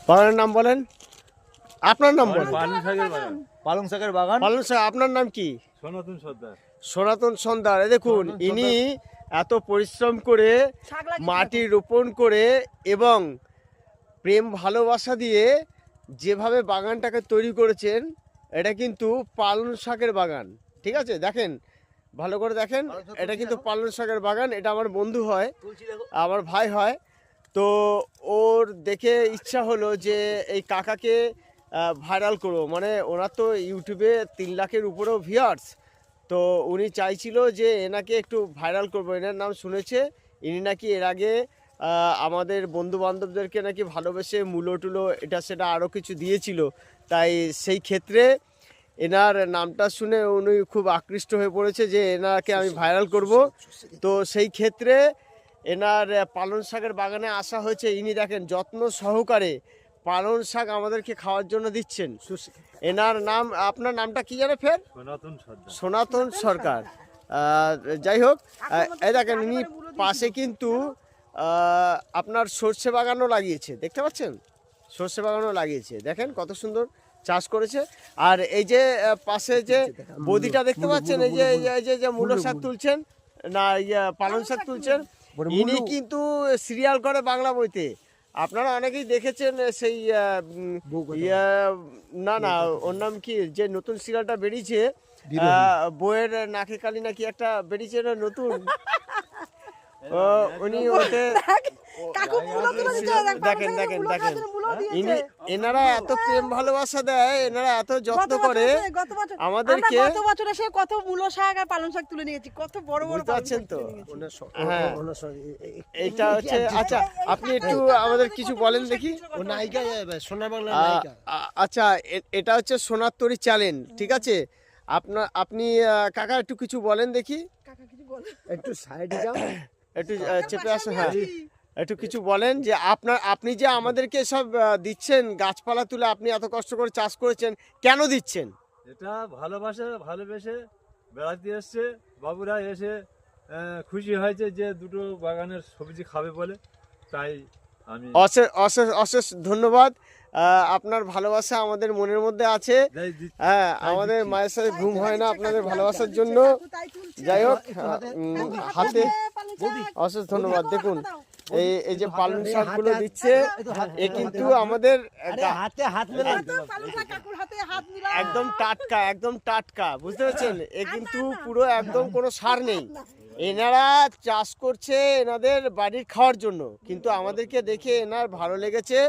বাগানের নাম বলেন, আপনার নাম বলেন। পালং শাকের বাগান। পালন শাক, আপনার নাম কি? সনাতন সর্দার। সনাতন সন্ধ্যার। দেখুন ইনি এত পরিশ্রম করে মাটি রোপণ করে এবং প্রেম ভালোবাসা দিয়ে যেভাবে বাগানটাকে তৈরি করেছেন, এটা কিন্তু পালন শাকের বাগান। ঠিক আছে, দেখেন ভালো করে দেখেন, এটা কিন্তু পালন শাকের বাগান। এটা আমার বন্ধু হয়, আমার ভাই হয়। তো ওর দেখে ইচ্ছা হলো যে এই কাকাকে ভাইরাল করবো, মানে ওনার তো ইউটিউবে 3 লাখের উপরেও ভিউয়ার্স। তো উনি চাইছিল যে এনাকে একটু ভাইরাল করবো। এনার নাম শুনেছে, ইনি নাকি এর আগে আমাদের বন্ধু বান্ধবদেরকে নাকি ভালোবেসে মূলো টুলো এটা সেটা আরও কিছু দিয়েছিল। তাই সেই ক্ষেত্রে এনার নামটা শুনে উনি খুব আকৃষ্ট হয়ে পড়েছে যে এনাকে আমি ভাইরাল করব। তো সেই ক্ষেত্রে এনার পালন শাকের বাগানে আসা হয়েছে। ইনি দেখেন যত্ন সহকারে পালন শাক আমাদেরকে খাওয়ার জন্য দিচ্ছেন। এনার নাম, আপনার নামটা কি জানে ফের? সনাতন সর্দার। সনাতন সরকার। যাই হোক, এই দেখেন ইনি পাশে কিন্তু আপনার সর্ষে বাগানও লাগিয়েছে, দেখতে পাচ্ছেন? সর্ষে বাগানও লাগিয়েছে, দেখেন কত সুন্দর চাষ করেছে। আর এই যে পাশে যে বদিটা দেখতে পাচ্ছেন, এই যে যে মূলো শাক তুলছেন না, পালং শাক তুলছেন, ইনি কিন্তু সিরিয়াল করে বাংলা বইতে। আপনারা অনেকেই দেখেছেন সেই না না ওর নাম কি, যে নতুন সিরিয়ালটা বেরিয়েছে, বইয়ের নাকে কালি নাকি একটা বেরিয়েছে না নতুন, উনি ওতে দেখেন দেখেন দেখেন ইনি, এনারা এত প্রেম ভালোবাসা দেয়, এনারা এত যত্ন করে আমাদেরকে। গত বছর এসে কত মূলো শাক আর পালং শাক তুলে নিয়েছি, কত বড় বড় পাচ্ছেন তো। হ্যাঁ, এইটা হচ্ছে। আচ্ছা, আপনি একটু আমাদের কিছু বলেন দেখি। নায়িকা, সোনা বাংলা নায়িকা। আচ্ছা, এটা হচ্ছে সোনার তরী চ্যানেল, ঠিক আছে? আপনি কাকা একটু কিছু বলেন দেখি। একটু সাইডে যাও, একটু চেপে আসুন। হ্যাঁ, একটু কিছু বলেন যে আপনি যে আমাদেরকে সব দিচ্ছেন গাছপালা তুলে, আপনি এত কষ্ট করে চাষ করেছেন, কেন দিচ্ছেন? এটা ভালোবেসে বেড়াতে এসছে বাবুরা, এসে খুশি হয়েছে যে দুটো বাগানের সবজি খাবে বলে, তাই আমি অশেষ অশেষ অশেষ ধন্যবাদ। আপনার ভালোবাসা আমাদের মনের মধ্যে আছে। হ্যাঁ, আমাদের মায়ের সাথে ঘুম হয় না আপনাদের ভালোবাসার জন্য। যাই হোক, হাতে অশেষ ধন্যবাদ। দেখুন এই যে পালং শাকগুলো দিচ্ছে, এ কিন্তু আমাদের হাতে হাত মেলা একদম টাটকা, একদম টাটকা, বুঝতে পারছেন? এ কিন্তু পুরো একদম কোনো সার নেই। এনারা চাষ করছে এনাদের বাড়ির খাওয়ার জন্য, কিন্তু আমাদেরকে দেখে এনার ভালো লেগেছে।